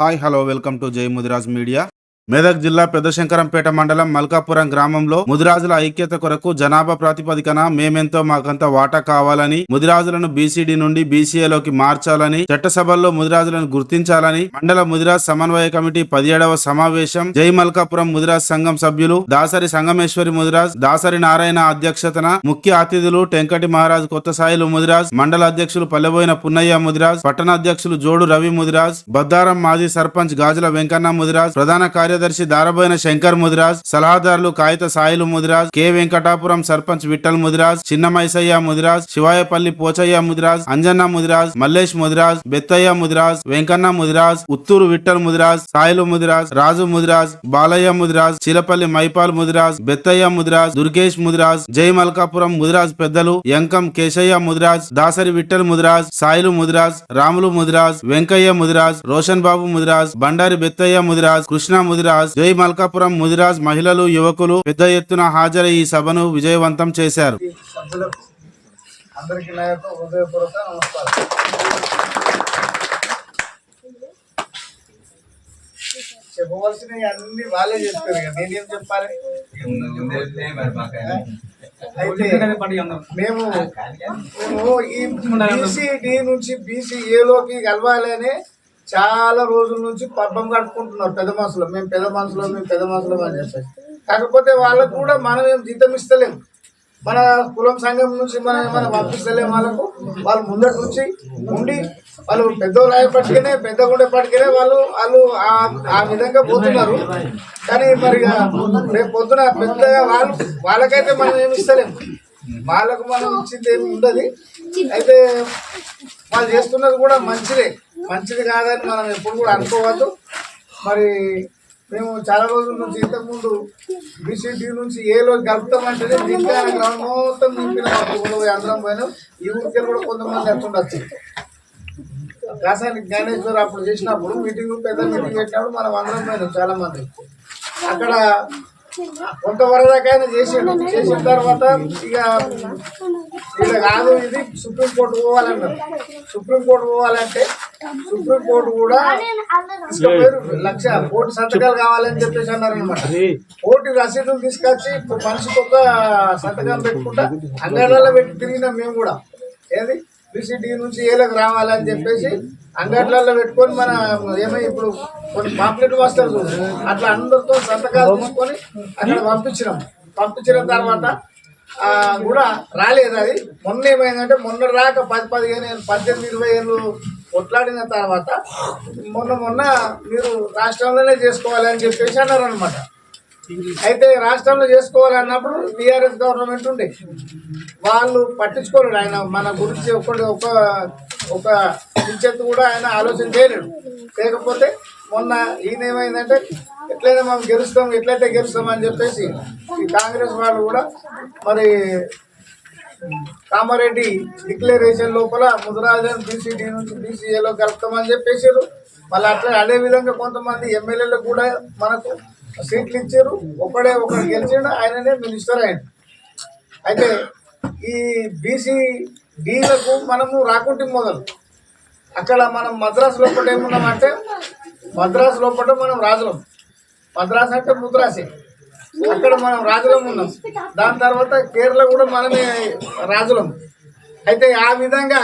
Hi hello welcome to జై Mudiraj media. Medak జిల్లా పెద్దశంకరంపేట మండలం మల్కాపురం గ్రామంలో ముదిరాజుల ఐక్యత కొరకు జనాభా ప్రాతిపదికన మేమెంతో మాకంత వాటా కావాలని, ముదిరాజులను బీసీడీ నుండి బీసీఏలోకి మార్చాలని, చట్టసభల్లో ముదిరాజులను గుర్తించాలని మండల ముదిరాజ్ సమన్వయ కమిటీ 17వ సమావేశం జై మల్కాపురం ముదిరాజ్ సంఘం సభ్యులు దాసరి సంగమేశ్వరి ముదిరాజ్, దాసరి నారాయణ అధ్యక్షతన ముఖ్య అతిథులు టెంకటి మహారాజ్ కొత్తసాయిలు ముదిరాజ్, మండల అధ్యక్షులు పల్లెబోయిన పున్నయ్య ముదిరాజ్, పట్టణ అధ్యక్షులు జోడు రవి ముదిరాజ్, బద్దారం మాజీ సర్పంచ్ గాజుల వెంకన్న ముదిరాజ్, ప్రధాన కార్యదర్శి దారబోయిన శంకర్ ముదిరాజ్, సలహాదారులు కాగిత సాయిలు ముదిరాజ్, కె వెంకటాపురం సర్పంచ్ విఠల్ ముదిరాజ్, చిన్నమైసయ్య ముదిరాజ్, శివాయపల్లి పోచయ్య ముదిరాజ్, అంజన్న ముదిరాజ్, మల్లేష్ ముదిరాజ్, బెత్తయ్య ముదిరాజ్, వెంకన్న ముదిరాజ్, ఉత్తూరు విఠల్ ముదిరాజ్, సాయిలు ముదిరాజ్, రాజు ముదిరాజ్, బాలయ్య ముదిరాజ్, చిలపల్లి మైపాల్ ముదిరాజ్, బెత్తయ్య ముదిరాజ్, దుర్గేష్ ముదిరాజ్, జై మల్కాపురం ముదిరాజ్ పెద్దలు యంకం కేశయ్య ముదిరాజ్, దాసరి విఠల్ ముదిరాజ్, సాయిలు ముదిరాజ్, రాములు ముదిరాజ్, వెంకయ్య ముదిరాజ్, రోషన్ బాబు ముదిరాజ్, బండారి బెత్తయ్య ముదిరాజ్, కృష్ణ ముదిరాజ్, జై మల్కాపురం ముదిరాజ్ మహిళలు, యువకులు పెద్ద ఎత్తున హాజరై ఈ సభను విజయవంతం చేశారు. చెప్పవలసినవి అన్ని వాళ్ళే చెప్తారు కదా, నేనేం చెప్పాలి? అయితే మేము ఈ బీసీడీ నుంచి బీసీఏలోకి కలవాలి అని చాలా రోజుల నుంచి పబ్బం కట్టుకుంటున్నారు పెద్ద మనుషులు. మేము పెద్ద మనుషులు అని చెప్పేసి, కాకపోతే వాళ్ళకు కూడా మనం ఏం జీతం ఇస్తలేము. మన కులం సంఘం నుంచి మనం ఏమైనా పంపిస్తలేము వాళ్ళకు. వాళ్ళు ముందటి నుంచి ఉండి వాళ్ళు పెద్దోళ్ళపటికనే పెద్దగుండేపటికనే వాళ్ళు ఆ విధంగా పోతున్నారు. కానీ మరి రేపు పొద్దున పెద్దగా వాళ్ళకైతే మనం ఏమి ఇస్తలేము, వాళ్ళకు మనం ఇచ్చింది ఏమి ఉండదు. అయితే వాళ్ళు చేస్తున్నది కూడా మంచిది కాదని మనం ఎప్పుడు కూడా అనుకోవద్దు. మరి మేము చాలా రోజుల నుంచి ఇంతకుముందు బీసీడీ నుంచి ఏలో గలుపుతామంటేనే విజ్ఞాన గ్రామం మొత్తం నింపిన అందరం పోయినాం. ఈ ఊరికే కూడా కొంతమంది ఎట్టుండొచ్చు. రాసాయనిక జ్ఞానేశ్వర్ అప్పుడు చేసినప్పుడు పెద్ద మీటింగ్ పెట్టినప్పుడు మనం అందరం పోయినాం చాలా మంది. అక్కడ కొంతవరదాకైనా చేసిన తర్వాత ఇక కాదు, ఇది సుప్రీంకోర్టు పోవాలన్నారు. సుప్రీంకోర్టు పోవాలంటే సుప్రీంకోర్టు కూడా లక్ష కోటి సంతకాలు కావాలని చెప్పేసి అన్నారనమాట. కోటి రసీదులు తీసుకొచ్చి మనిషికి ఒక సంతకం పెట్టుకుంటా అంగళ్ళలో పెట్టి తిరిగినాం మేము కూడా. ఏది బీసీడీ నుంచి ఏలకు రావాలని చెప్పేసి అంగట్లలో పెట్టుకొని మన ఏమై ఇప్పుడు కొన్ని పాంప్లెట్ వస్తారు అట్లా అందరితో సంతకాలు తీసుకొని అక్కడ పంపించిన తర్వాత కూడా రాలేదు. అది మొన్న ఏమైందంటే మొన్న రాక 10-15 ఏళ్ళు 18-20 ఏళ్ళు కొట్లాడిన తర్వాత మొన్న మీరు రాష్ట్రంలోనే చేసుకోవాలని చెప్పేసి అన్నారనమాట. అయితే రాష్ట్రంలో చేసుకోవాలన్నప్పుడు టీఆర్ఎస్ గవర్నమెంట్ ఉండే వాళ్ళు పట్టించుకోలేడు. ఆయన మన గురించి ఒక ఇచ్చేది కూడా ఆయన ఆలోచన చేయలేడు. లేకపోతే మొన్న ఈయన ఏమైందంటే ఎట్లయితే మనం ఎట్లయితే గెలుస్తాం అని చెప్పేసి ఈ కాంగ్రెస్ వాళ్ళు కూడా మరి కామారెడ్డి డిక్లరేషన్ లోపల ముదిరాజులను బీసీడీ నుంచి బీసీఏలో కలుపుతామని చెప్పేసారు. మళ్ళీ అట్లా అదే విధంగా కొంతమంది ఎమ్మెల్యేలకు కూడా మనకు సీట్లు ఇచ్చారు. ఒకడు గెలిచాడు, ఆయననే మినిస్టర్ అయ్యాడు. అయితే ఈ బీసీడీలకు మనము రాకుంటే మొదలు అక్కడ మనం మద్రాసు లోపల ఏమున్నామంటే మద్రాసు లోపల మనం రాజులం. మద్రాసు అంటే ముద్రాసే, అక్కడ మనం రాజులం ఉన్నాం. దాని తర్వాత కేరళ కూడా మనమే రాజులం. అయితే ఆ విధంగా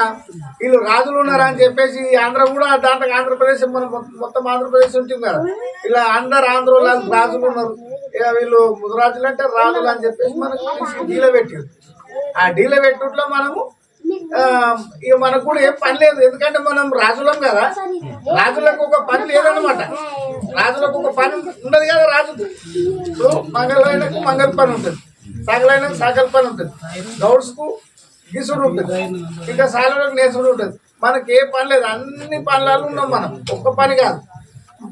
వీళ్ళు రాజులు ఉన్నారని చెప్పేసి ఆంధ్ర కూడా దాంట్లో ఆంధ్రప్రదేశ్ మనం మొత్తం ఆంధ్రప్రదేశ్ ఉంటుంది కదా, ఇలా అందరు ఆంధ్రలో రాజులు ఉన్నారు. ఇక వీళ్ళు ముదిరాజులు అంటే రాజులు అని చెప్పేసి మనకు డీలో పెట్టారు. ఆ డీలో పెట్టుట్లో మనము ఇక మనకు కూడా ఏం పని లేదు, ఎందుకంటే మనం రాజులం కదా. రాజులకు ఒక పని లేదనమాట, రాజులకు ఒక పని ఉండదు కదా. రాజు ఇప్పుడు మంగళైనకు మంగళ పని ఉంటుంది, సగలైనకు సగల పని ఉంటుంది, గౌడ్స్కు గిసుడు ఉంటుంది, ఇంకా సాలకు నేసుడు ఉంటుంది. మనకి ఏ పని లేదు, అన్ని పనులలో ఉన్నాం మనం. ఒక్క పని కాదు,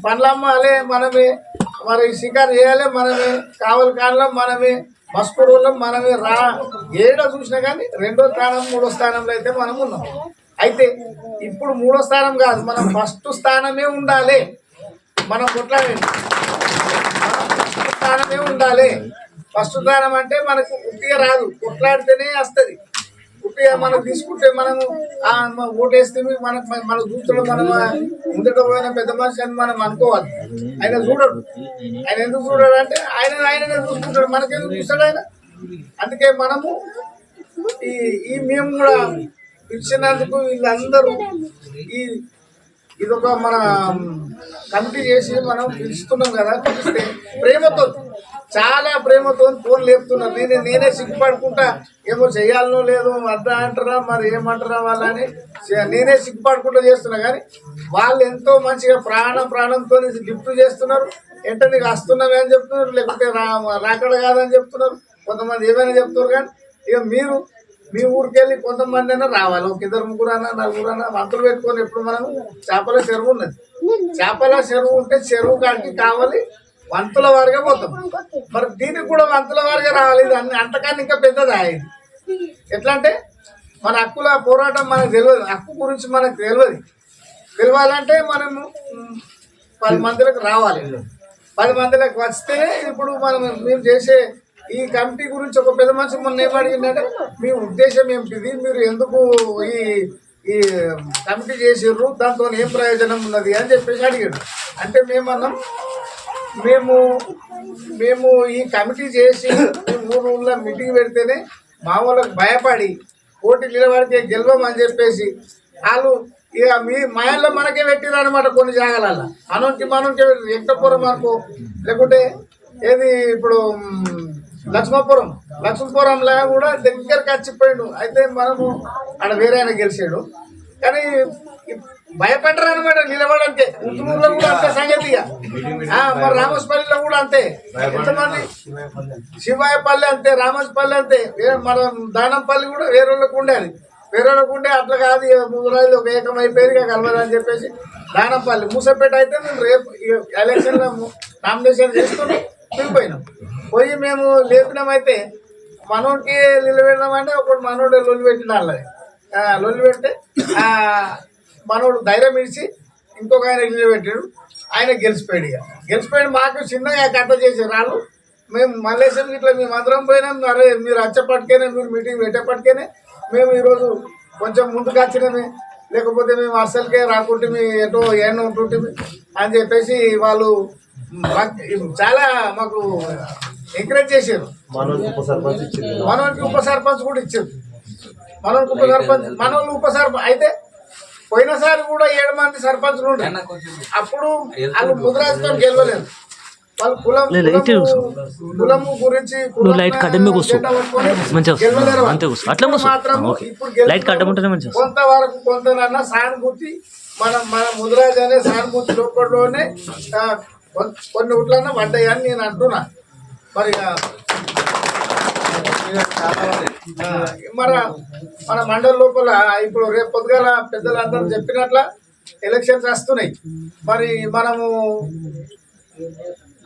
పనులు అమ్మాలి మనమే, మరి షికారు చేయాలి మనమే, కావలి కాలం మనమే, మస్కుడు వాళ్ళం మనమే. ఏడో చూసినా కానీ 2వ స్థానం 3వ స్థానంలో అయితే మనం ఉన్నాం. అయితే ఇప్పుడు 3వ స్థానం కాదు, మనం ఫస్ట్ స్థానమే ఉండాలి. మనం కొట్లాడండి, ఫస్ట్ స్థానమే ఉండాలి. ఫస్ట్ స్థానం అంటే మనకు ఉట్టిగా రాదు, కొట్లాడితేనే వస్తుంది. ఉట్టిగా మనకు తీసుకుంటే మనము ఓటేస్తే మనకు చూస్తాడు, మనం ముందట పోయిన పెద్ద మనిషి అని మనం అనుకోవాలి. ఆయన చూడడు. ఆయన ఎందుకు చూడడు అంటే ఆయననే చూసుకుంటాడు, మనకెందుకు చూస్తాడు ఆయన. అందుకే మనము ఈ మేము కూడా పిలిచినందుకు వీళ్ళందరూ ఇదొక మన కమిటీ చేసి మనం పిలుస్తున్నాం కదా. పిలిస్తే ప్రేమతో, చాలా ప్రేమతో ఫోన్ లేపుతున్నారు. నేనే సిగ్గుపడుకుంటా, ఏమో చెయ్యాలనో లేదో అర్థం అంటారా మరి ఏమంటారా వాళ్ళని నేనే సిగ్గుపడుకుంటా చేస్తున్నా. కానీ వాళ్ళు ఎంతో మంచిగా ప్రాణంతో గిఫ్ట్ చేస్తున్నారు. ఎంట నీకు వస్తున్నామే అని చెప్తున్నారు, లేకుంటే రాకడ కాదని చెప్తున్నారు. కొంతమంది ఏమైనా చెప్తున్నారు. కానీ ఇక మీరు మీ ఊరికి వెళ్ళి కొంతమంది అయినా రావాలి. ఒక 2-3 నలుగురు వంతులు పెట్టుకొని ఎప్పుడు మనం చేపల చెరువు ఉన్నది. చేపల చెరువు ఉంటే చెరువు కాడికి కావాలి వంతుల వారిగా పోతాం. మరి దీనికి కూడా వంతుల వారిగా రావాలి. ఇది అంతకన్నా ఇంకా పెద్దది అయింది. ఎట్లా అంటే మన హక్కుల పోరాటం మనకు తెలియదు, హక్కు గురించి మనకు తెలియాలంటే మనము 10 మందిలకు రావాలి. 10 మందిలకు వస్తేనే ఇప్పుడు మేము చేసే ఈ కమిటీ గురించి ఒక పెద్ద మనిషి మొన్న ఏమడిగిందంటే మీ ఉద్దేశం ఏమిటిది, మీరు ఎందుకు ఈ కమిటీ చేసిర్రు, దాంతో ఏం ప్రయోజనం ఉన్నది అని చెప్పేసి అడిగాడు. అంటే మేమన్నాం మేము ఈ కమిటీ చేసి ఊళ్ళో మీటింగ్ పెడితేనే మా వాళ్ళకి భయపడి పోటీ నిలబడితే గెలవమని చెప్పేసి వాళ్ళు ఇక మా ఇళ్ళలో మనకే పెట్టిరు అనమాట. కొన్ని జాగాలలో మనకి ఎంటపురం అనుకో, లేకుంటే ఏది ఇప్పుడు లక్ష్మీపురంలో కూడా దగ్గరకు వచ్చిపోయాడు. అయితే మనము ఆడ వేరే ఆయన గెలిచాడు. కానీ భయపడ్డారు అనమాట నిలబడంతే. ఉత్తూరులో కూడా అంతే సంగతిగా, మరి రామోస్పల్లిలో కూడా అంతే. ఎంతమంది శివాయపల్లి అంతే, రామోస్పల్లి అంతే, మన దానంపల్లి కూడా వేరే వాళ్ళకు ఉండాలి. వేరే వాళ్ళకు ఉండే అట్లా కాదు, 3 రోజులు ఒక ఏకమైపోయి కలవదని చెప్పేసి దానంపల్లి మూసపేట అయితే మేము రేపు ఎలక్షన్లో నామినేషన్ చేసుకుని వెళ్ళిపోయినాం. పోయి మేము లేపినామైతే మనోడికి నిలబెడదామంటే ఒకటి మనోడు లొల్లి పెట్టిన వాళ్ళది. లొల్లి పెడితే మనోడు ధైర్యం ఇచ్చి ఇంకొక ఆయన నిలబెట్టాడు. ఆయన గెలిచిపోయాడు. మాకు చిన్నగా కట్ట చేసారు వాళ్ళు. మేము మల్లేశ్వరం ఇట్లా మేము అందరం పోయినాం. అరే మీరు వచ్చేపటికేనే, మీరు మీటింగ్ పెట్టేపటికేనే మేము ఈరోజు కొంచెం ముందుకు వచ్చినామే, లేకపోతే మేము అస్సలకే రాకుంటే ఎటో ఏమో ఉంటుంటే అని చెప్పేసి వాళ్ళు చాలా మాకు ఎంకరేజ్ చేశారు. మనోళ్ళకి ఉప సర్పంచ్ కూడా ఇచ్చారు. మనోళ్ళు ఉప సర్పంచ్ అయితే పోయినసారి కూడా 7 మంది సర్పంచ్లు ఉండే. అప్పుడు వాళ్ళు ముద్రాజుతో గెలవలేదు. వాళ్ళు కులము గురించి కొంతవరకు కొంతనన్నా సానుభూతి మన ముద్రాజు అనే సానుభూతి లోపలనే కొన్ని ఊట్లన్నా పడ్డాయని నేను అంటున్నా. మరి మన మండలి లోపల ఇప్పుడు రేపు పొద్దుగాల పెద్దలందరూ చెప్పినట్ల ఎలక్షన్స్ వస్తున్నాయి. మరి మనము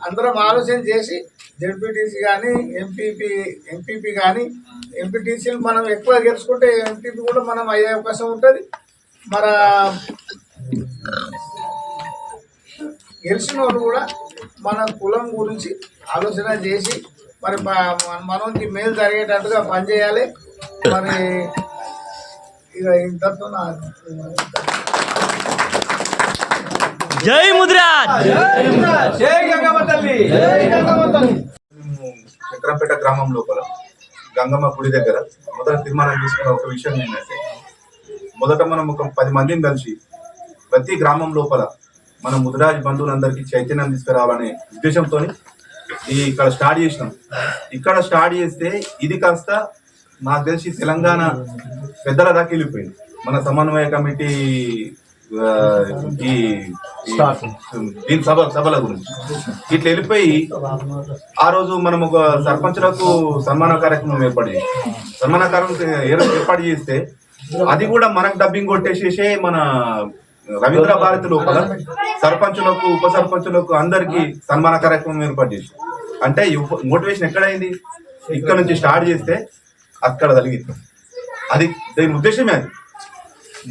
అందరం ఆలోచన చేసి జెడ్పీటీసీ కానీ ఎంపీపీ కానీ ఎంపీటీసీలు మనం ఎక్కువ గెలుచుకుంటే ఎంపీపీ కూడా మనం అయ్యే అవకాశం ఉంటుంది. మన గెలిచిన వాళ్ళు కూడా మన కులం గురించి ఆలోచన చేసి మరి మనకి మేలు జరిగేటట్టుగా పనిచేయాలి. మరి ఇక ఇంతతో జై ముదిరాజ్, జై గంగమ్మ తల్లి. చక్రంపేట గ్రామం లోపల గంగమ్మ గుడి దగ్గర మొదట తీర్మానం తీసుకున్న ఒక విషయం ఏంటంటే, మొదట మనం ఒక 10 మందిని కలిసి ప్రతి గ్రామం లోపల మన ముదిరాజ్ బంధువులందరికీ చైతన్యం తీసుకురావాలనే ఉద్దేశంతో ఇక్కడ స్టార్ట్ చేసినాం. ఇక్కడ స్టార్ట్ చేస్తే ఇది కాస్త నాకు తెలిసి తెలంగాణ పెద్దల దాకా వెళ్ళిపోయింది. మన సమన్వయ కమిటీ దీని సభల గురించి ఇట్లా వెళ్ళిపోయి ఆ రోజు మనం ఒక సర్పంచులకు సన్మాన కార్యక్రమం ఏర్పాటు చేస్తే అది కూడా మనకు డబ్బింగ్ కొట్టేసేసే మన రవీంద్ర భారతి లోపల సర్పంచులకు ఉప సర్పంచులకు అందరికి సన్మాన కార్యక్రమం ఏర్పాటు చేసి, అంటే మోటివేషన్ ఎక్కడైంది, ఇక్కడ నుంచి స్టార్ట్ చేస్తే అక్కడ జరిగింది. అది దీని ఉద్దేశమే. అది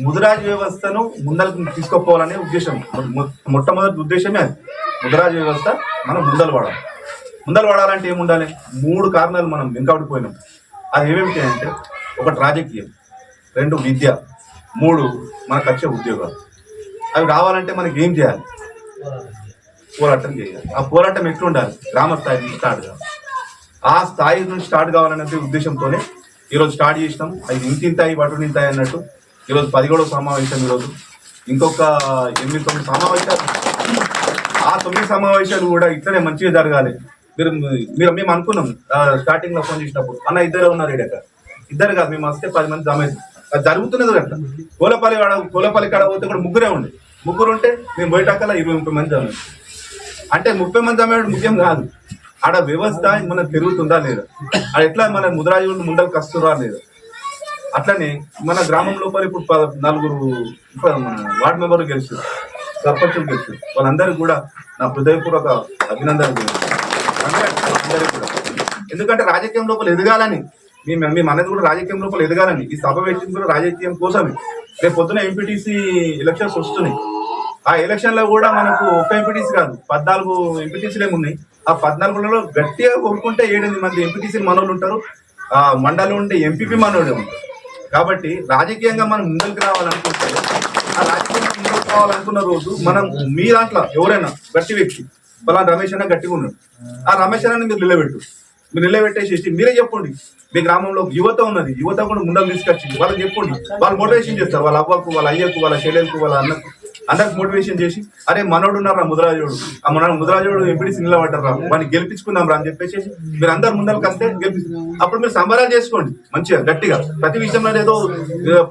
ముదిరాజ్ వ్యవస్థను ముందరకు తీసుకుపోవాలనే ఉద్దేశం, మొట్టమొదటి ఉద్దేశమే అది. ముదిరాజ్ వ్యవస్థ మనం ముందలు వాడాలంటే ఏముండాలి? 3 కారణాలు మనం వెనుకబడిపోయినాం. అది ఏమేమిటి అంటే, ఒకటి రాజకీయం, 2 విద్య, 3 మనకు వచ్చే ఉద్యోగాలు. అవి రావాలంటే మనకి ఏం చేయాలి? పోరాటం చేయాలి. ఆ పోరాటం ఎట్లుండాలి? గ్రామ స్థాయి నుంచి స్టార్ట్ కావాలి. ఆ స్థాయి నుంచి స్టార్ట్ కావాలనే ఉద్దేశంతోనే ఈరోజు స్టార్ట్ చేసినాం. అది ఇంతింతాయి వటునింతాయి అన్నట్టు ఈరోజు 17వ సమావేశం. ఈరోజు ఇంకొక 8-9 సమావేశాలు. ఆ 9 సమావేశాలు కూడా ఇట్లనే మంచిగా జరగాలి. మేము అనుకున్నాం స్టార్టింగ్ లో ఫోన్ చేసినప్పుడు, అన్న ఇద్దరే ఉన్నారు ఇక్కడ, ఇద్దరు కాదు మేము వస్తే 10 మంది జమ అది జరుగుతున్నది అట్లా. కోలపల్లి కాడ పోతే కూడా ముగ్గురు ఉంటే మేము పోయేటాకల్లా 20-30 మంది జమ. అంటే 30 మంది జమ ముఖ్యం కాదు, ఆడ వ్యవస్థ మనకు పెరుగుతుందా లేదా, ఆడ ఎట్లా మన ముద్రాజులు ముందరకు వస్తురా లేదా. అట్లనే మన గ్రామం లోపల ఇప్పుడు 4 వార్డు మెంబర్లు గెలుస్తారు, సర్పంచులు గెలుస్తారు. వాళ్ళందరికీ కూడా నా హృదయపూర్వక అభినందనలు. అందరికీ కూడా ఎందుకంటే రాజకీయం లోపల ఎదగాలని మేము అనేది కూడా రాజకీయం లోపల ఎదగాలని. ఈ సభ పెట్టింది కూడా రాజకీయం కోసమే. రేపు పొద్దున ఎంపీటీసీ ఎలక్షన్స్ వస్తున్నాయి. ఆ ఎలక్షన్ లో కూడా మనకు ఒక ఎంపీటీసీ కాదు 14 ఎంపీటీసీలు ఏమున్నాయి. ఆ 14లలో గట్టిగా కోరుకుంటే 7-8 మంది ఎంపీటీసీలు మనోళ్ళు ఉంటారు. ఆ మండలం ఉంటే ఎంపీపీ మనోళ్ళే ఉంటారు. కాబట్టి రాజకీయంగా మనం ముందుకు రావాలనుకుంటే, ఆ రాజకీయంగా ముందుకు రావాలనుకున్న రోజు మనం మీ దాంట్లో ఎవరైనా గట్టి వ్యక్తి పలానా రమేష్ అన్న గట్టిగా ఉన్నాడు, ఆ రమేష్ అన్న మీరు నిలబెట్టేసేసి మీరే చెప్పండి. మీ గ్రామంలో యువత ఉన్నది, యువత కూడా ముందరకు తీసుకొచ్చి వాళ్ళకి చెప్పండి. వాళ్ళు మోటివేషన్ చేస్తారు, వాళ్ళ అవ్వకు, వాళ్ళ అయ్యకు, వాళ్ళ చెల్లెలకు, వాళ్ళ అన్నకు, అందరికి మోటివేషన్ చేసి, అరే మనోడు ఉన్నారా ముద్రాజోడు, ఆ ముద్రాజోడు ఎంపీడీసీ నిలబడ్డారా, వాడిని గెలిపించుకుందాం రా అని చెప్పేసి మీరు అందరు ముందరకు వస్తే అప్పుడు మీరు సంబరాలు చేసుకోండి మంచిగా గట్టిగా. ప్రతి విషయంలో ఏదో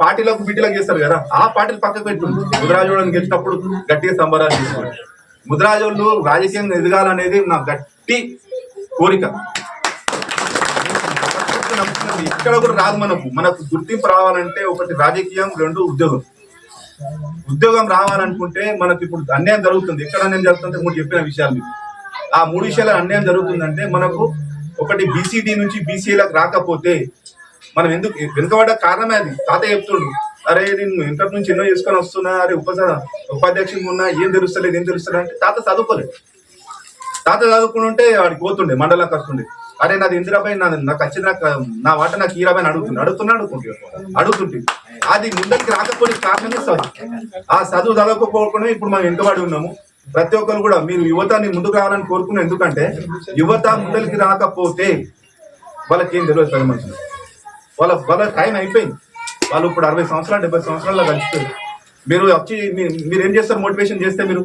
పార్టీలకు బిడ్డలకు చేస్తారు కదా, ఆ పార్టీలు పక్కకు పెట్టుకోండి. ముద్రాజోడుని గెలిచినప్పుడు గట్టిగా సంబరాలు చేసుకోండి. ముద్రాజోళ్ళు రాజకీయంగా ఎదగాలనేది నా గట్టి కోరిక. ఇక్కడ కూడా రాదు మనకు గుర్తింపు రావాలంటే ఒకటి రాజకీయం, 2 ఉద్యోగం రావాలనుకుంటే మనకు ఇప్పుడు అన్యాయం జరుగుతుంది. ఎక్కడ అన్యాయం జరుగుతుంటే మూడు చెప్పిన విషయాలు మీకు. ఆ 3 విషయాలు అన్యాయం జరుగుతుందంటే మనకు ఒకటి బీసీడీ నుంచి బీసీలకు రాకపోతే మనం ఎందుకు వెనుకబడ్డ కారణమే అది. తాత చెప్తుండు, అరే నేను ఇంటర్ నుంచి ఎన్నో చేసుకొని వస్తున్నా, అరే ఉపాధ్యక్షులు ఉన్నా ఏం తెలుస్తలేదు అంటే తాత చదువుకోలేదు. తాత చదువుకుని ఉంటే వాడికి పోతుండే, మండలానికి వస్తుండే, అరే నాది ఇందిరాబాయి నాకు వచ్చింది, నా వాట నాకు ఈరాబాయి అడుగుతుంటే అది ముందరికి రాకపోతే కారణమే చదువు. ఆ చదువు చదవకపోకుండా ఇప్పుడు మనం వెనుకబడి ఉన్నాము. ప్రతి ఒక్కరు కూడా మీరు యువతని ముందుకు రావాలని కోరుకున్నాం. ఎందుకంటే యువత ముందరికి రాకపోతే వాళ్ళకి ఏం తెలియదు. 10 మనుషులు వాళ్ళ టైం అయిపోయింది. వాళ్ళు ఇప్పుడు 60 సంవత్సరాలు 70 సంవత్సరాల్లో కలిసిపోయారు. మీరు వచ్చి మీరు ఏం చేస్తారు? మోటివేషన్ చేస్తే మీరు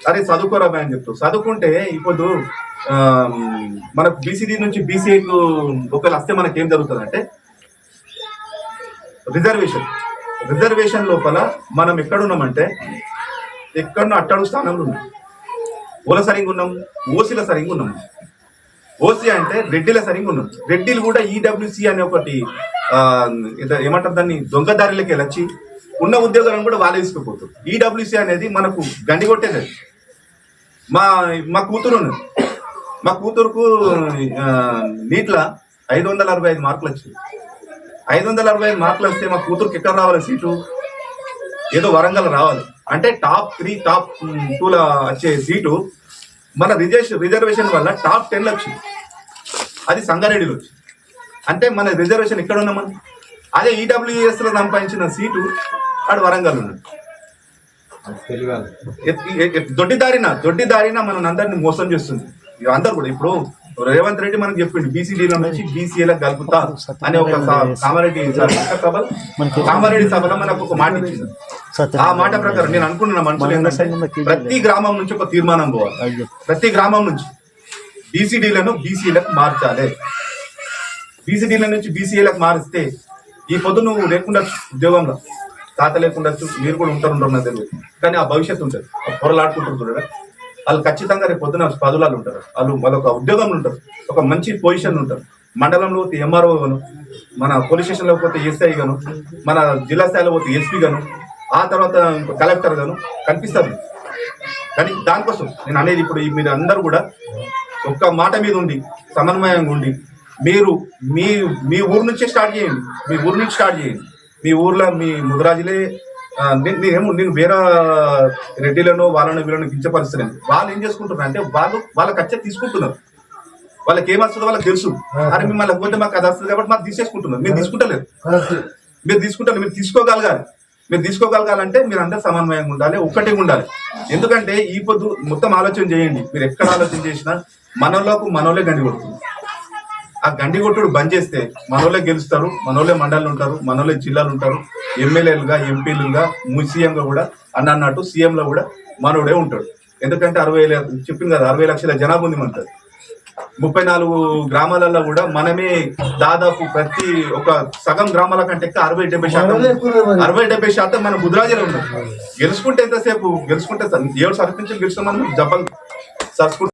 అరే చదువుకోరా అని చెప్తారు. చదువుకుంటే ఇప్పుడు మనకు బీసీడీ నుంచి బీసీఏకు ఒకవేళ వస్తే మనకి ఏం జరుగుతుంది అంటే రిజర్వేషన్ లోపల మనం ఎక్కడున్నామంటే ఎక్కడో అట్టడుగు స్థానంలో ఉన్నాం. ఓల సరిగ్గా ఉన్నాం, ఓసీల సరిగ్గా ఉన్నాం. ఓసీ అంటే రెడ్డిల సరిగ్గా ఉన్నాం. రెడ్డిలు కూడా ఈడబ్ల్యూసీ అనే ఒకటి ఏమంటారు దాన్ని, దొంగదారిలోకి వెళ్ళొచ్చి ఉన్న ఉద్యోగాలను కూడా వాళ్ళే తీసుకుపోతారు. ఈడబ్ల్యూసీ అనేది మనకు గండి కొట్టేది. మా కూతురు ఉన్నది, మా కూతురుకు నీట్ల 565 మార్కులు వచ్చింది. 565 మార్కులు వస్తే మా కూతురుకి ఎక్కడ రావాలి సీటు? ఏదో వరంగల్ రావాలి. అంటే టాప్ 3 టాప్ 2 వచ్చే సీటు మన రిజర్వేషన్ వల్ల టాప్ 10 వచ్చింది. అది సంగారెడ్డిలో వచ్చింది. అంటే మన రిజర్వేషన్ ఎక్కడ ఉన్నామని. అదే ఈడబ్ల్యూఎస్ లో సంపాదించిన సీటు ఆడు వరంగల్ ఉన్నాడు. దొడ్డిదారిన మన అందరినీ మోసం చేస్తుంది అందరు కూడా. ఇప్పుడు రేవంత్ రెడ్డి మనకు చెప్పిండు బీసీడీలో నుంచి బీసీఏలకు కలుపుతా అనే ఒక కామారెడ్డి సభలో మనకు ఒక మాట ఇచ్చింది. ఆ మాట ప్రకారం నేను అనుకుంటున్న మనుషులు ఏంటంటే ప్రతి గ్రామం నుంచి ఒక తీర్మానం పోవాలి. ప్రతి గ్రామం నుంచి బీసీడీలను బీసీలకు మార్చాలి. బీసీడీల నుంచి బీసీఏలకు మారిస్తే ఈ పొద్దు నువ్వు లేకుండా ఉద్యోగంలో తాత లేకుండొచ్చు, మీరు కూడా ఉంటారు నాకు తెలియదు, కానీ ఆ భవిష్యత్తు ఉంటుంది. పొరలాడుకుంటారు చూడగా వాళ్ళు ఖచ్చితంగా రేపు పొద్దున 10 ఉంటారు. వాళ్ళొక ఉద్యోగంలో ఉంటారు, ఒక మంచి పొజిషన్ ఉంటారు. మండలంలో పోతే ఎంఆర్ఓ గాను, మన పోలీస్ స్టేషన్లో పోతే ఎస్ఐ గాను, మన జిల్లా స్థాయిలో పోతే ఎస్పీ గాను, ఆ తర్వాత కలెక్టర్ గాను కనిపిస్తారు. కానీ దానికోసం నేను అనేది ఇప్పుడు మీరు అందరూ కూడా ఒక్క మాట మీద ఉండి సమన్వయంగా ఉండి మీరు మీ ఊరు నుంచే స్టార్ట్ చేయండి. మీ ఊరు నుంచి స్టార్ట్ చేయండి. మీ ఊర్లో మీ ముదిరాజులే. నేను వేరే రెడ్డిలను వాళ్ళను వీళ్ళను కించపరుస్తున్నాను. వాళ్ళు ఏం చేసుకుంటున్నారు అంటే వాళ్ళ ఖర్చు తీసుకుంటున్నారు. వాళ్ళకి ఏమొస్తుందో వాళ్ళకి తెలుసు. అరే మిమ్మల్ని పోతే మాకు అది వస్తుంది కాబట్టి మాకు తీసేసుకుంటున్నారు. మీరు తీసుకుంటలేరు. మీరు తీసుకుంటారు, మీరు తీసుకోగలగాలి. మీరు తీసుకోగలగాలంటే మీరు అందరూ సమన్వయంగా ఉండాలి, ఒక్కటే ఉండాలి. ఎందుకంటే ఈ పొద్దు మొత్తం ఆలోచన చేయండి, మీరు ఎక్కడ ఆలోచన చేసినా మనోళ్ళే గండి కొడుతుంది. ఆ గండి కొట్టుడు బంద్ చేస్తే మనోళ్ళే గెలుస్తారు, మనోళ్ళే మండళ్ళు ఉంటారు, మనోళ్ళే జిల్లాలు ఉంటారు, ఎమ్మెల్యేలుగా ఎంపీలుగా సీఎంగా కూడా అన్నట్టు సీఎంలో కూడా మనోడే ఉంటాడు. ఎందుకంటే 60 చెప్పింది కదా 60 లక్షల జనాభా ఉంది మనకు. 34 గ్రామాలలో కూడా మనమే దాదాపు ప్రతి ఒక సగం గ్రామాల కంటే 60-70% మన ముదిరాజులో ఉన్నాం. గెలుచుకుంటే ఎంతసేపు గెలుచుకుంటే 7 సర్పంచులు గెలుస్తామని జబ్బలు సరుచుకుంటాం.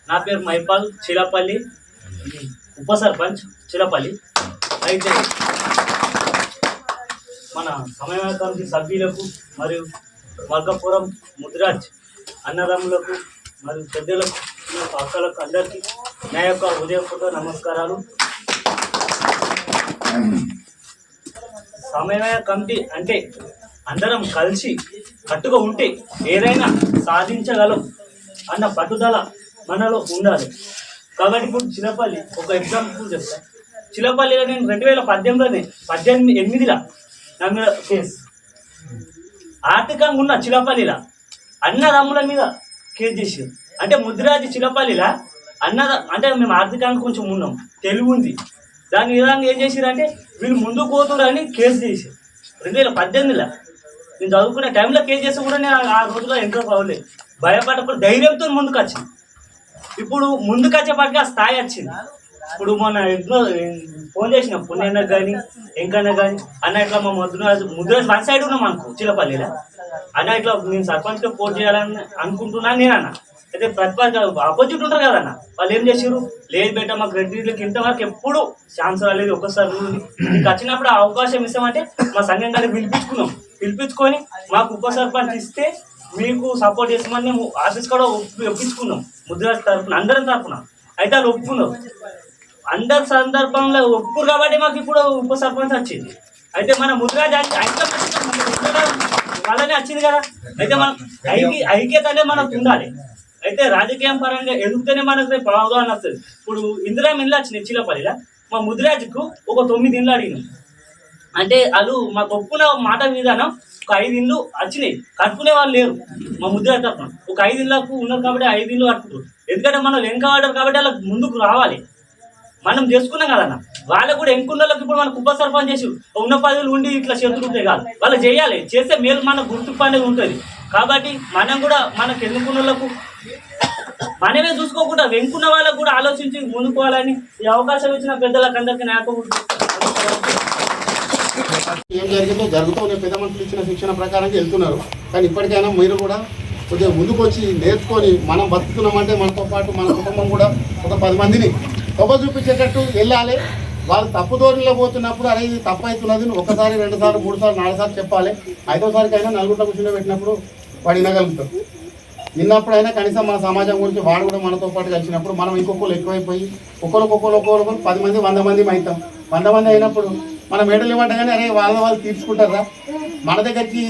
నా పేరు మైపాల్ చిలపల్లి, ఉప సర్పంచ్ చిలపల్లి. అయితే మన సమన్వయ కమిటీ సభ్యులకు మరియు మల్కాపురం ముదిరాజ్ అన్నదమ్ములకు మరియు పెద్దలకు అక్కలకు అందరికీ నా యొక్క హృదయపూర్వక నమస్కారాలు. సమన్వయ కమిటీ అంటే అందరం కలిసి కట్టుగా ఉంటే ఏదైనా సాధించగలం అన్న పట్టుదల మనలో ఉండాలి. కాబట్టి ఇప్పుడు చిలపల్లి ఒక ఎగ్జాంపుల్ చెప్తాను. చిలపల్లిలో నేను 2018లో నా మీద కేసు ఆర్థికంగా ఉన్న చిలపల్లిలా అన్నదమ్ముల మీద కేసు చేసారు. అంటే ముదిరాజు చిలపల్లిలా అంటే మేము ఆర్థికంగా కొంచెం ఉన్నాం, తెలివి ఉంది, దాని విధంగా ఏం చేసారు అంటే వీళ్ళు ముందుకు పోతురని కేసు చేశారు. 2018లో నేను చదువుకునే టైంలో కేసు చేస్తే కూడా నేను ఆ రోజులో ఎంతో బాగోలేదు, భయపడకుండా ధైర్యంతో ముందుకు వచ్చింది. ఇప్పుడు ముందుకు వచ్చేపాటికి ఆ స్థాయి వచ్చింది. ఇప్పుడు మొన్న ఫోన్ చేసిన పుణ్యన్నకు కానీ ఎంకన్నా కానీ అన్న ఇట్లా మా ముదిరాజు వన్ సైడ్ ఉన్నాం అనుకో చిలపల్లిలో, అన్న ఇట్లా నేను సర్పంచ్గా పోటీ చేయాలని అనుకుంటున్నాను నేను అన్న. అయితే ప్రతిపాదిక ఆపోజిట్ ఉంటారు కదన్న, వాళ్ళు ఏం చేసారు, లేదు బేట మాకు రెడ్డికి ఇంతవరకు ఎప్పుడు ఛాన్స్ రాలేదు, ఒక్కసారి మీకు వచ్చినప్పుడు ఆ అవకాశం ఇస్తామంటే మా సంఘం గారిని పిలిపించుకొని మాకు ఉప సర్పంచ్ ఇస్తే మీకు సపోర్ట్ చేస్తామని మేము ఆఫీస్ కూడా ఒప్పించుకున్నాం ముదిరాజు తరఫున, అందరం తరఫున. అయితే వాళ్ళు ఒప్పుకున్నాం, అందరి సందర్భంలో ఒప్పుకురు కాబట్టి మాకు ఇప్పుడు ఉప సర్పంచ్ వచ్చింది. అయితే మన ముదిరాజు వాళ్ళనే వచ్చింది కదా. అయితే మనం ఐక్యత అనేది మనకు ఉండాలి. అయితే రాజకీయం పరంగా ఎదుగుతూనే మనకు రేపు అవగాహన వస్తుంది. ఇప్పుడు ఇందిరా ఇల్లు వచ్చినాయి చిలపల్లిలో, మా ముదిరాజుకు ఒక 9 ఇళ్ళు అడిగినాం. అంటే వాళ్ళు మాకు ఒప్పుకున్న మాట విధానం ఒక 5 ఇళ్ళు వచ్చినాయి, కట్టుకునే వాళ్ళు లేరు మా ముద్ర తరఫున. ఒక 5 ఇళ్ళకు ఉన్నారు కాబట్టి 5 ఇళ్ళు కట్టుకుంటారు. ఎందుకంటే మనం వెనకబడ్డారు కాబట్టి వాళ్ళకి ముందుకు రావాలి. మనం చేసుకున్నాం కదన్న, వాళ్ళకు కూడా ఎంకున్న వాళ్ళకి ఇప్పుడు మనకు ఉప సర్పంచ్ చేసి ఉన్న పదవులు ఉండి ఇట్లా చేతులు ఉంటాయి కాదు, వాళ్ళు చేయాలి, చేస్తే మేలు మన గుర్తింపు అనేది ఉంటుంది. కాబట్టి మనం కూడా మనకు ఎన్నుకున్న వాళ్ళకు మనమే చూసుకోకుండా వెనుకున్న వాళ్ళకు కూడా ఆలోచించి ముందుకోవాలని ఈ అవకాశం ఇచ్చిన పెద్దలకు అందరికీ నాకు ఏం జరిగిందో జరుగుతూనే పెద్ద మనుషులు ఇచ్చిన శిక్షణ ప్రకారంగా వెళ్తున్నారు. కానీ ఇప్పటికైనా మీరు కూడా కొద్దిగా ముందుకు వచ్చి నేర్చుకొని మనం బతుకుతున్నామంటే మనతో పాటు మన కుటుంబం కూడా ఒక 10 మందిని తొవ్వ చూపించేటట్టు వెళ్ళాలి. వాళ్ళు తప్పు ధోరణిలో పోతున్నప్పుడు అరే ఇది తప్పు అవుతున్నది, 1 సారి 2 సార్లు 3 సార్లు 4 సార్లు చెప్పాలి. 5వ సారికైనా నలుగురిలో కూర్చుని పెట్టినప్పుడు వాడు వినగలుగుతాడు. విన్నప్పుడైనా కనీసం మన సమాజం గురించి వాడు కూడా మనతో పాటు కలిసినప్పుడు మనం ఇంకొకరు ఎక్కువైపోయి ఒకరికొకరు 10 మంది 100 మంది అవుతాం. 100 మంది అయినప్పుడు మన మెడలు ఇవ్వండి కానీ అరే వాళ్ళు తీర్చుకుంటారా, మన దగ్గరికి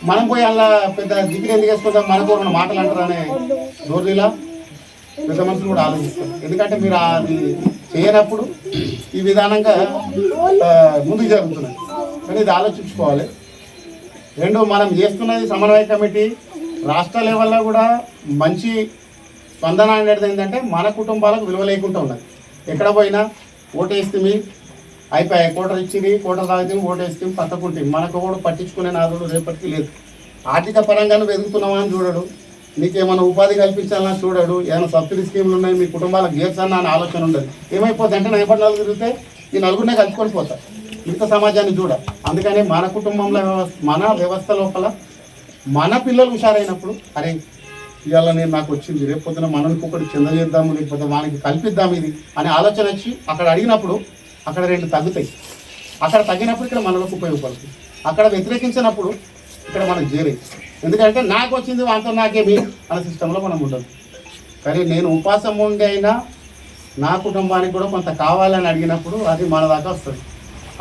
మనం పోయి అలా పెద్ద దిగులు ఎందుకు వేసుకుంటాం, మనకు మన మాటలు అంటారు అనే ధోరణిలా పెద్ద మనుషులు కూడా ఆలోచిస్తారు. ఎందుకంటే మీరు అది చేయనప్పుడు ఈ విధానంగా ముందుకు జరుగుతున్నాయి. కానీ ఇది ఆలోచించుకోవాలి. 2 మనం చేస్తున్నది సమన్వయ కమిటీ రాష్ట్ర లెవెల్లో కూడా మంచి స్పందన అనేది ఏంటంటే మన కుటుంబాలకు విలువ లేకుండా ఉన్నది. ఎక్కడ పోయినా ఓటేస్తే అయిపోయాయి, కోటలు ఇచ్చింది, కోటలు తాగితే ఓటేస్తే పక్కకుంటే మనకు కూడా పట్టించుకునే నాదుడు రేపటికి లేదు. ఆర్థిక పరంగా నువ్వు ఎదుగుతున్నావా అని చూడడు, నీకేమైనా ఉపాధి కల్పించాలని చూడడు, ఏమైనా సబ్సిడీ స్కీములు ఉన్నాయి మీ కుటుంబాలకు చేర్చాలని అని ఆలోచన ఉండదు. ఏమైపోద్ది అంటే 40 తిరిగితే ఈ నలుగురినే కలుపుకొని పోతారు, మిగతా సమాజాన్ని చూడ. అందుకని మన కుటుంబంలో మన వ్యవస్థ లోపల మన పిల్లలు హుషారైనప్పుడు అరే ఇవాళ నేను నాకు వచ్చింది, రేపు పొద్దున మనకి ఒకటి చెందజేద్దాము, లేకపోతే మనకి కల్పిద్దాం ఇది అనే ఆలోచన వచ్చి అక్కడ అడిగినప్పుడు అక్కడ 2 తగ్గుతాయి. అక్కడ తగ్గినప్పుడు ఇక్కడ మనలోకి ఉపయోగపడుతుంది. అక్కడ వ్యతిరేకించినప్పుడు ఇక్కడ మనం చేరే. ఎందుకంటే నాకు వచ్చింది వాంతో నాకేమి అనే సిస్టంలో మనం ఉండదు. కానీ నేను ఉపాసం ఉండి అయినా నా కుటుంబానికి కూడా కొంత కావాలని అడిగినప్పుడు అది మన దాకా వస్తుంది.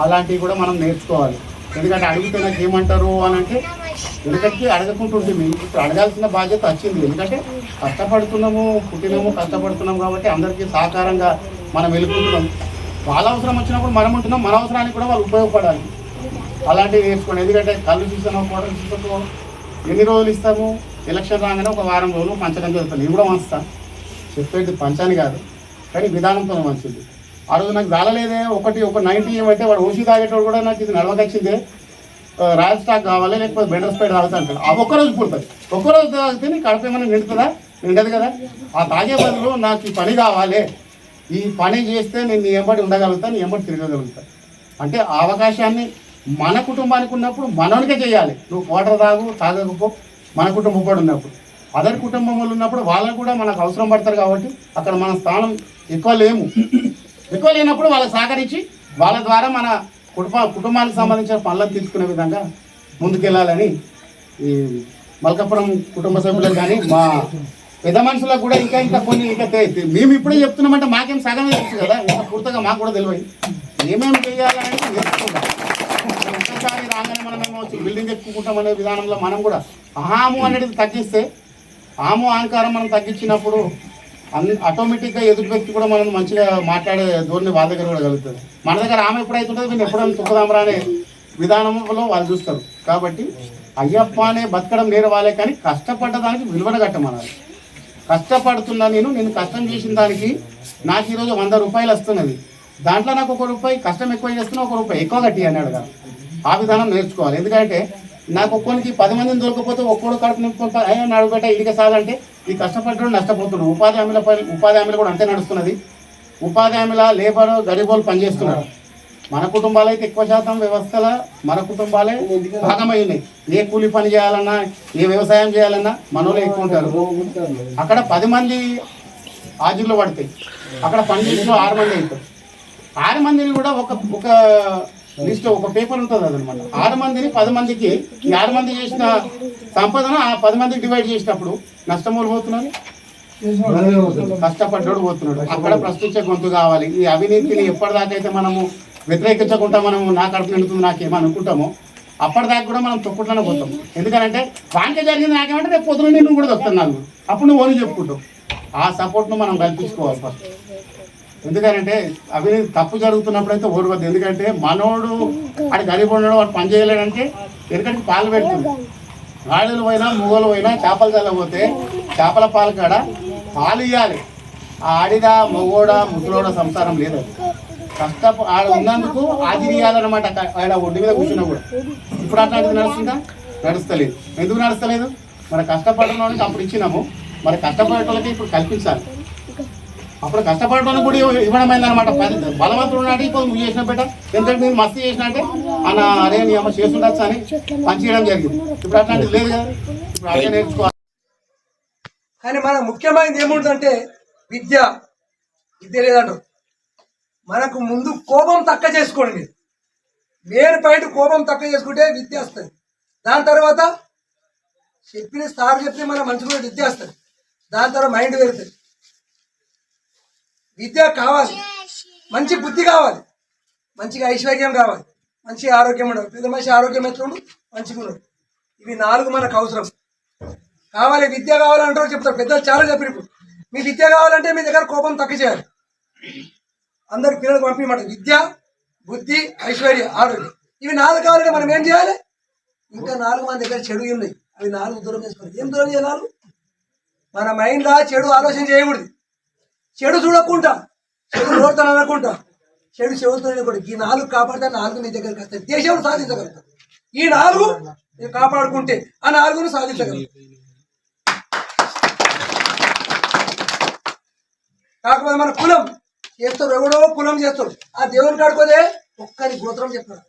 అలాంటివి కూడా మనం నేర్చుకోవాలి. ఎందుకంటే అడిగితే నాకు ఏమంటారు అని అంటే ఎందుకంటే అడగకుంటుంటుంది. ఇప్పుడు అడగాల్సిన బాధ్యత వచ్చింది. ఎందుకంటే కష్టపడుతున్నాము, పుట్టినాము, కష్టపడుతున్నాము కాబట్టి అందరికీ సహకారంగా మనం వెళ్ళుకుంటున్నాం. వాళ్ళ అవసరం వచ్చినప్పుడు మనం ఉంటున్నాం, మన అవసరానికి కూడా వాళ్ళు ఉపయోగపడాలి. అలాంటివి నేర్చుకోండి. ఎందుకంటే కళ్ళు సీసనో కోటలు సీసనో ఎన్ని రోజులు ఇస్తాము? ఎలక్షన్ రాగానే ఒక వారం రోజులు పంచడం జరుగుతుంది. నేను కూడా పంచుతాను, చెప్పేది పంచాని కాదు, కానీ విధానంతో మంచిది. ఆ రోజు నాకు రాలేదే ఒక 90 ఏమంటే వాడు ఓసీ తాగేటోడు కూడా నాకు ఇది నడవకొచ్చిందే, రాయల్ స్టాక్ కావాలి లేకపోతే బెండర్ స్పైడ్ తాగుతా అంటాడు. ఆ ఒక్కరోజు పుడుతుంది. ఒక్కరోజు తాగితే నీకు కడుపు ఏమైనా నిండుతుందా? నిండదు కదా. ఆ తాగే బదులు నాకు ఈ పని కావాలి, ఈ పని చేస్తే నేను నీ ఎంబడి ఉండగలుగుతా, నీ ఎంబడి తిరగగలుగుతా అంటే ఆ అవకాశాన్ని మన కుటుంబానికి ఉన్నప్పుడు మనోనికే చేయాలి. నువ్వు వాటర్ తాగకపో, మన కుటుంబం కూడా ఉన్నప్పుడు, అదర్ కుటుంబంలో ఉన్నప్పుడు వాళ్ళకు కూడా మనకు అవసరం పడతారు. కాబట్టి అక్కడ మన స్థానం ఎక్కువ లేనప్పుడు వాళ్ళకి సహకరించి వాళ్ళ ద్వారా మన కుటుంబానికి సంబంధించిన పనులను తీసుకునే విధంగా ముందుకెళ్ళాలని ఈ మల్కాపురం కుటుంబ సభ్యులకు కానీ మా పెద్ద మనుషులకు కూడా ఇంకా కొన్ని మేము ఇప్పుడే చెప్తున్నామంటే మాకేం సగమే తెలుసు కదా, ఇంకా పూర్తిగా మాకు కూడా తెలియదు ఏమేమి చేయాలని నేర్చుకుంటాం. ఒక్కసారి రాగానే మనమేమో బిల్డింగ్ ఎక్కుకుంటాం అనే విధానంలో మనం కూడా అహాము అనేది తగ్గిస్తే, ఆము అహంకారం మనం తగ్గించినప్పుడు ఆటోమేటిక్గా ఎదుటి వ్యక్తి కూడా మనం మంచిగా మాట్లాడే ధోరణి వాళ్ళ దగ్గర కూడా కలుగుతుంది. మన దగ్గర ఆమె ఎప్పుడైతుంటుందో వీళ్ళు ఎప్పుడైనా తుప్పదామరా అనే విధానంలో వాళ్ళు చూస్తారు. కాబట్టి అయ్యప్ప అనే బతకడం నేర్వాలే, కానీ కష్టపడ్డదానికి విలువను కట్టమనాలి. కష్టపడుతున్నా నేను కష్టం చేసిన దానికి నాకు ఈరోజు 100 రూపాయలు వస్తున్నది, దాంట్లో నాకు ₹1 కష్టం ఎక్కువ చేస్తున్నా ₹1 ఎక్కువ కట్టి అన్నాడు కదా. ఆ విధానం నేర్చుకోవాలి. ఎందుకంటే నాకు ఒక్కొనికి 10 మందిని దొరకపోతే ఒక్కడు కడుపు నింపుకుంటా అయ్యా అడుగుబెట్ట ఇడికే సాలంటే ఈ కష్టపడ్డాడు నష్టపోతున్నాడు. ఉపాధి హామీలు కూడా అంతే నడుస్తున్నది. ఉపాధి హామీల లేబర్ గరీబోలు పనిచేస్తున్నారు. మన కుటుంబాలు అయితే ఎక్కువ శాతం వ్యవస్థల మన కుటుంబాలే భాగమై ఉన్నాయి. ఏ కూలి పని చేయాలన్నా, ఏ వ్యవసాయం చేయాలన్నా మనోళ్ళు ఎక్కువ ఉంటారు. అక్కడ 10 మంది హాజీలు పడతాయి, అక్కడ పనిచేసిన 6 మంది అవుతారు. 6 మందిని కూడా ఒక లిస్ట్ ఒక పేపర్ ఉంటుంది అదనమాట. 6 మందిని 10 మందికి, ఈ 6 మంది చేసిన సంపదను ఆ 10 మందికి డివైడ్ చేసినప్పుడు నష్టమూలు పోతున్నారు, కష్టపడ్డాడు పోతున్నాడు. అక్కడ ప్రశ్నించే గొంతు కావాలి. ఈ అవినీతిని ఎప్పటిదాకైతే మనము వ్యతిరేకించకుండా మనము నా కడుపు నిండుతుంది నాకేమనుకుంటామో అప్పటిదాకా కూడా మనం తొక్కుట్లోనే పోతాం. ఎందుకంటే వాంకే జరిగింది నాకేమంటే రేపు పొద్దున నేను కూడా దొక్కుతున్నాను, అప్పుడు నువ్వు ఓని చెప్పుకుంటావు. ఆ సపోర్ట్ను మనం కల్పించుకోవాలి ఫస్ట్. ఎందుకంటే అవినీతి తప్పు జరుగుతున్నప్పుడు అయితే ఓడవద్దు. ఎందుకంటే మనోడు ఆడి గరీబ్ ఉన్నాడు, వాడు పని చేయలేడంటే ఎందుకంటే పాలు పెడుతుంది. ఆడలు పోయినా మొగలు పోయినా చేపలు చల్లబోతే చేపల పాలు కాడ పాలు ఇవ్వాలి. ఆడిదా మొగోడా ముసలోడా సంసారం లేదు. ఆడ ఉన్నందుకు ఆదిరి ఇవ్వాలన్నమాట. ఆడ ఒడ్డు మీద కూర్చున్నా కూడా. ఇప్పుడు అట్లాంటిది నడుస్తుందా? నడుస్తలేదు. ఎందుకు నడుస్తలేదు? మరి కష్టపడిన వాళ్ళకి అప్పుడు ఇచ్చినాము, మరి కష్టపడేటోళ్ళకి ఇప్పుడు కల్పించాలి. అప్పుడు కష్టపడటం కూడా ఇవ్వడమైంది అనమాట. బలవంతుడు ఉన్నాడు ఇప్పుడు నువ్వు చేసిన పెట్ట ఎందుకంటే నేను మస్తు చేసిన అంటే అన్న అరే నీ అమ్మ చేస్తుండొచ్చు అని పనిచేయడం జరిగింది. ఇప్పుడు అట్లాంటిది లేదు కదా. ఇప్పుడు అదే నేర్చుకోవాలి. కానీ మన ముఖ్యమైనది ఏముంటుందంటే విద్య లేదంటారు. మనకు ముందు కోపం తక్కువ చేసుకోండి. మీరు మెయిన్ పాయింట్ కోపం తక్కువ చేసుకుంటే విద్య వస్తుంది. దాని తర్వాత సార్ చెప్పి మన మంచి కూడా విద్య వస్తుంది. దాని తర్వాత మైండ్ పెరుగుతుంది. విద్య కావాలి, మంచి బుద్ధి కావాలి, మంచిగా ఐశ్వర్యం కావాలి, మంచి ఆరోగ్యం ఉండాలి. పెద్ద మనిషి ఆరోగ్యం ఎట్లుండు మంచిగా ఉండదు. ఇవి 4 మనకు అవసరం కావాలి. విద్య కావాలంటారు చెప్తారు పెద్దలు చాలా చెప్పారు. ఇప్పుడు మీ విద్య కావాలంటే మీ దగ్గర కోపం తక్కువ చేయాలి. అందరు పిల్లలకు పంపించమాట విద్య, బుద్ధి, ఐశ్వర్య, ఆరోగ్యం. ఇవి 4 కావాలంటే మనం ఏం చేయాలి? ఇంకా 4 మన దగ్గర చెడు ఉన్నాయి, అవి 4 దూరం చేసుకోవాలి. ఏం దూరం చేయాలి? మన మైండ్లో చెడు ఆలోచన చేయకూడదు. చెడు చూడకుండా, చెడు నోడతాను అనకుండా, చెడు చెవులతో కూడా ఈ 4 కాపాడితే 4 నీ దగ్గరికి వస్తాయి. దేశం సాధించగలుగుతాం. ఈ 4 కాపాడుకుంటే ఆ 4ను సాధించగలుగుతాం. కాకపోతే మన కులం చేస్తారు, ఎవడో కులం చేస్తారు. ఆ దేవుని కాడుకోదే ఒక్కరి గోత్రం చెప్పారు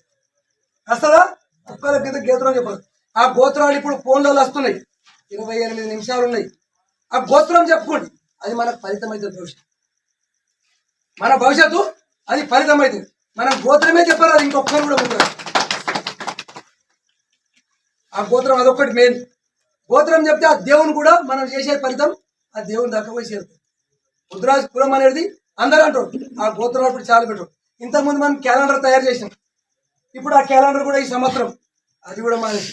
వస్తుందా? ఒక్కరి కింద గోత్రం చెప్పారు. ఆ గోత్రాలు ఇప్పుడు ఫోన్లలో వస్తున్నాయి. 28 నిమిషాలు ఉన్నాయి. ఆ గోత్రం చెప్పుకోండి, అది మనకు ఫలితం అవుతుంది. భవిష్యత్తు మన భవిష్యత్తు అది ఫలితం అవుతుంది. మనం గోత్రమే చెప్పారు, అది ఇంకొకరు కూడా ఉంటారు. ఆ గోత్రం అదొక్కటి మెయిన్. గోత్రం చెప్తే ఆ దేవుని కూడా మనం చేసే ఫలితం ఆ దేవుని దాకా పోయి చేరుతుంది. ముద్రాజ్ కులం అనేది అందరూ అంటారు. ఆ గోత్రం ఇప్పుడు చాలా బెటర్. ఇంతకుముందు మనం క్యాలెండర్ తయారు చేసినాం. ఇప్పుడు ఆ క్యాలెండర్ కూడా ఈ సంవత్సరం అది కూడా మానేసి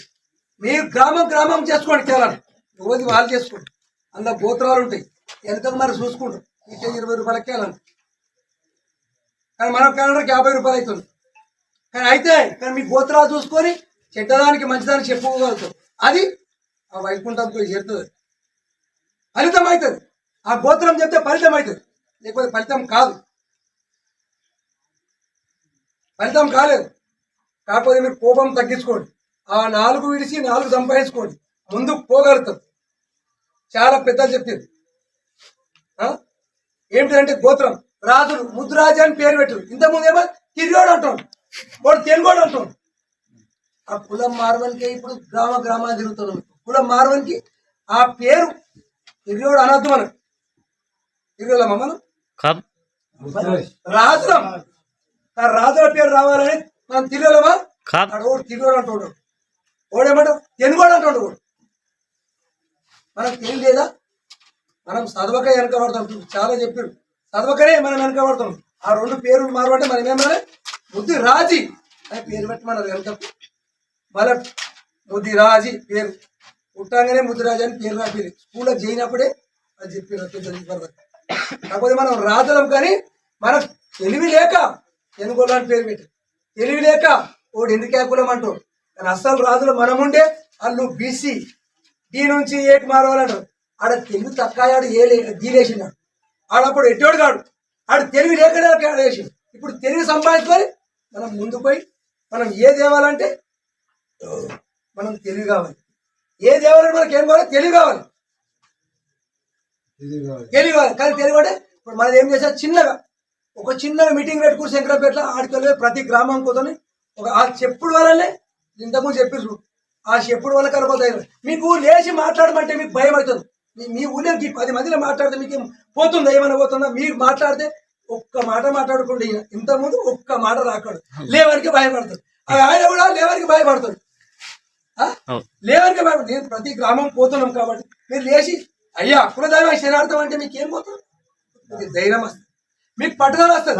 మీరు గ్రామం చేసుకోండి. క్యాలెండర్ రోజు వాళ్ళు చేసుకోండి. అందులో గోత్రాలు ఉంటాయి. వెనక మరి చూసుకుంటాం. 20 రూపాయల క్యాలెండర్ కానీ మనం క్యాలెండర్కి 50 రూపాయలు అవుతుంది. కానీ మీ గోత్రాలు చూసుకొని చెడ్డదానికి మంచిదానికి చెప్పుకోగలుగుతాం. అది ఆ వైకుంఠంతో చేరుతుంది, ఫలితం అవుతుంది. ఆ గోత్రం చెప్తే ఫలితం అవుతుంది, లేకపోతే ఫలితం కాదు, ఫలితం కాలేదు. కాకపోతే మీరు కోపం తగ్గించుకోండి, ఆ 4 విడిచి 4 సంపాదించుకోండి, ముందుకు పోగలుగుతాం. చాలా పెద్దలు చెప్పారు. ఏమిటంటే గోత్రం రాజులు ముద్దురాజు అని పేరు పెట్టారు. ఇంతకుముందు ఏమో తిరిగోడు అంటాడు, వాడు తెలుగోడు అంటాడు. ఆ కులం మారవానికి ఇప్పుడు గ్రామాలు తిరుగుతున్నాం. కులం మారవానికి ఆ పేరు తిరిగోడు అనొద్దు. మనం తిరిగోళ్ళమా? మనం రాజులం. ఆ రాజుల పేరు రావాలని మనం తిరిగోళ్ళమా? వాడు తిరిగోడు అంటాడు, వాడేమంటాడు తెలుగోడు అంటాడు. వాడు మనకు తెలియలేదా? మనం చదవక వెనకబడతాం. చాలా చెప్పారు, చదవకనే మనం వెనకబడతాం. ఆ 2 పేర్లు మారబట్టే మనం ఏమన్నా ముద్ది రాజీ అని పేరు పెట్టమన్నారు. వెనక మళ్ళీ ముద్ది రాజీ పేరు పుట్టంగానే ముద్దిరాజు అని పేరు రాపేది. స్కూల్లో చేయనప్పుడే అది చెప్పారు. కాకపోతే మనం రాజులం, కానీ మనకు తెలివి లేక ఎనుగోలు అని పేరు పెట్టారు. తెలివి లేక ఓడి ఎందుకే కులం అంటాడు. కానీ అస్సలు రాజులు మనముండే వాళ్ళు బీసీ డి నుంచి ఏకి మారవాలంటారు. ఆడ తెలుగు తక్కువ గీలేసినాడు. ఆడప్పుడు ఎట్టోడు కాడు, ఆడు తెలివి లేకనే వేసి. ఇప్పుడు తెలుగు సంపాదించుకొని మనం ముందుకు పోయి మనం ఏ దేవాలంటే మనం తెలివి కావాలి. ఏ దేవాలంటే మనకి ఏం కావాలి? తెలివి కావాలి, తెలివి కావాలి. కానీ తెలివి అంటే ఇప్పుడు మనం ఏం చేసాం, చిన్నగా మీటింగ్ పెట్టుకుని శంకరపేటలో ఆడికెళ్ళి ప్రతి గ్రామం కోసం ఆ చెప్పుడు వల్లనే ఇంతకుముందు చెప్పారు. ఆ చెప్పుడు వల్ల కలపోతాయి. మీకు లేచి మాట్లాడమంటే మీకు భయం అవుతుంది. మీ ఊళ్ళో 10 మందిలో మాట్లాడితే మీకు పోతుందా? ఏమైనా పోతుందా? మీరు మాట్లాడితే ఒక్క మాట మాట్లాడుకోండి. ఇంతకుముందు ఒక్క మాట రాకూడదు, లేవరికి భయపడతాడు. ఆయన కూడా లేవరికి భయపడతాడు, లేవరికి భయపడతాడు. నేను ప్రతి గ్రామం పోతున్నాం కాబట్టి మీరు లేచి అయ్యా కులదైవం శనార్థం అంటే మీకు ఏం పోతుంది? ధైర్యం వస్తుంది, మీకు పట్టుదల వస్తుంది.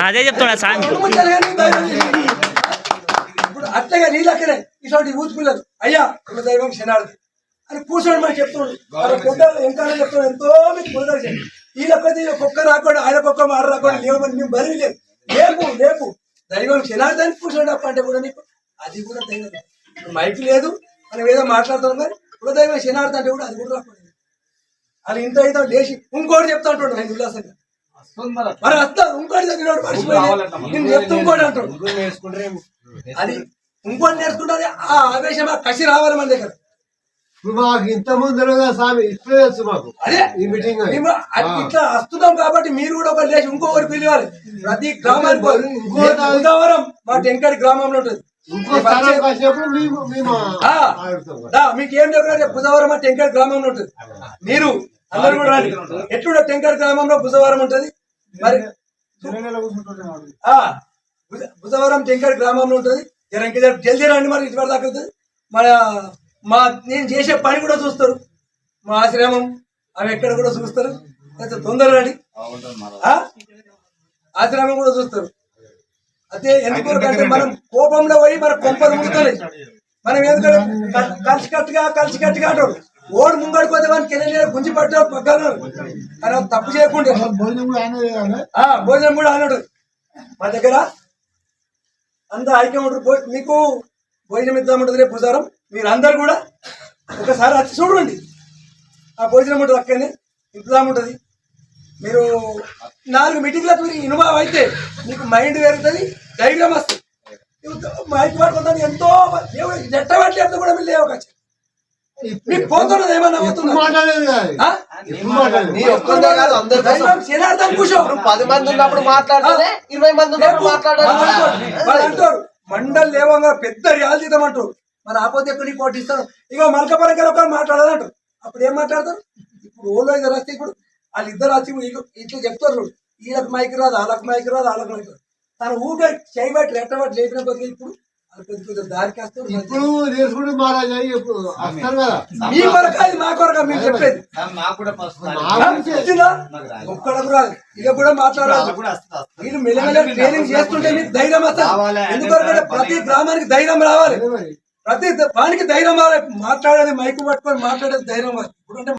అదే చెప్తాడు ఇప్పుడు అట్టగా నీళ్ళక్కనే ఇటువంటి యూత్ పిల్లలు అయ్యా కులదైవం శనార్థం అని కూర్చోండి మనం చెప్తున్నాడు. ఇంకా చెప్తున్నాడు ఎంతో మీకు కులదైవం. వీళ్ళకొద్ది ఒక్క రాకుండా ఆయన ఒక్క మాట రాకుండా లేవని మేము బరి లేపు దైవం శనార్థానికి కూర్చోండి అప్ప అంటే కూడా నీకు అది కూడా దైవం. మైక్ లేదు, మనం ఏదో మాట్లాడుతున్నాం, కానీ కులదైవం శనార్థం అంటే కూడా అది కూడా రాకుండా అది ఇంత అయితే లేచి ఇంకోటి చెప్తా అంటాడు. నేను ఉల్లాసంగా మరి వస్తాను ఇంకోటి చదివినాడు మర్చిపోయి నేను చెప్తా ఇంకోటి అంటాడు. అది ఇంకోటి నేర్చుకుంటే ఆ ఆవేశం ఆ కసి రావాలి మన దగ్గర. మాకు ఇంత ముందు స్వామి ఇట్లా మాకు అదే ఈ మీటింగ్ ఇట్లా వస్తున్నాం కాబట్టి మీరు కూడా ఒక లేచి ఇంకొకరు పిలవాలి. ప్రతి గ్రామానికి బుధవారం మా టెంకడి గ్రామంలో ఉంటుంది. మీకేం చెప్పారు? బుధవారం మా టెంకడి గ్రామంలో ఉంటుంది. మీరు అందరు కూడా రండి. ఎట్లుంటే టెంకడి గ్రామంలో బుధవారం ఉంటుంది. మరి బుధవారం టెంకడి గ్రామంలో ఉంటుంది. జల్దీ రండి. మరి ఇటు దాకా అవుతుంది. మన నేను చేసే పని కూడా చూస్తారు, మా ఆశ్రమం అవి ఎక్కడ కూడా చూస్తారు. తొందరగా రండి, ఆశ్రమం కూడా చూస్తారు. అదే ఎందుకంటే మనం కోపంలో పోయి మన కొంపలు ముడుతుంది. మనం ఎందుకంటే కలిసి కట్టుగా అంటాడు. ఓడి ముంగడిపోతే మనకి గుంజి పట్టాడు పక్కన. అని తప్పు చేయకుండా భోజనం కూడా అన్నాడు. మా దగ్గర అంతా ఐక్యం ఉంటారు. మీకు భోజనం ఇద్దామంటుంది రేపు బుధవారం. మీరు అందరు కూడా ఒకసారి వచ్చి చూడండి. ఆ భోజనం ఉంటుంది అక్కడనే ఇంతదాం ఉంటుంది. మీరు 4 మీటింగ్లకు మీరు ఇన్వాల్వ్ అయితే మీకు మైండ్ పెరుగుతుంది, ధైర్యం వస్తుంది. మైక్ పడుతుంది ఎంతో ఎట్టబట్టి కూడా మీరు లేవకొచ్చు. మీకు పోతున్నది ఏమన్నా అవుతుంది? 10 మంది ఉన్నప్పుడు మాట్లాడితే 20 మంది ఉన్నప్పుడు మాట్లాడాలి అంటారు. మండలి లేవంగా పెద్ద రియాలితం అంటారు. మరి ఆపోతే ఎక్కడికి కోటిస్తారు. ఇక మల్కపరంగా ఒకరు మాట్లాడాలంటారు. అప్పుడు ఏం మాట్లాడతారు? ఇప్పుడు ఓళ్ళు ఇద్దరు వస్తే ఇప్పుడు వాళ్ళిద్దరు వచ్చి ఇట్లా చెప్తారు. వీళ్ళకి మైక్ రాదు, వాళ్ళకి మైక్ రాదు, వాళ్ళకి మైక్ రాదు. తను ఊగా చేయబట్టి ఎట్టబట్టి లేపిన కొద్దిగా ఇప్పుడు కొద్ది దారికి వస్తారు. మీ కొరక అది మా కొరక మీరు చెప్పేది ఒక్కడకు రాదు. ఇక కూడా మాట్లాడాలి. మీరు మెల్లమెల్ల ట్రైనింగ్ చేస్తుంటే మీకు ధైర్యం వస్తుంది. ఎందుకంటే ప్రతి గ్రామానికి ధైర్యం రావాలి, ప్రతి వానికి ధైర్యం రావాలి. మాట్లాడేది మైకు పట్టుకొని మాట్లాడేది ధైర్యం రావాలి. ఇప్పుడు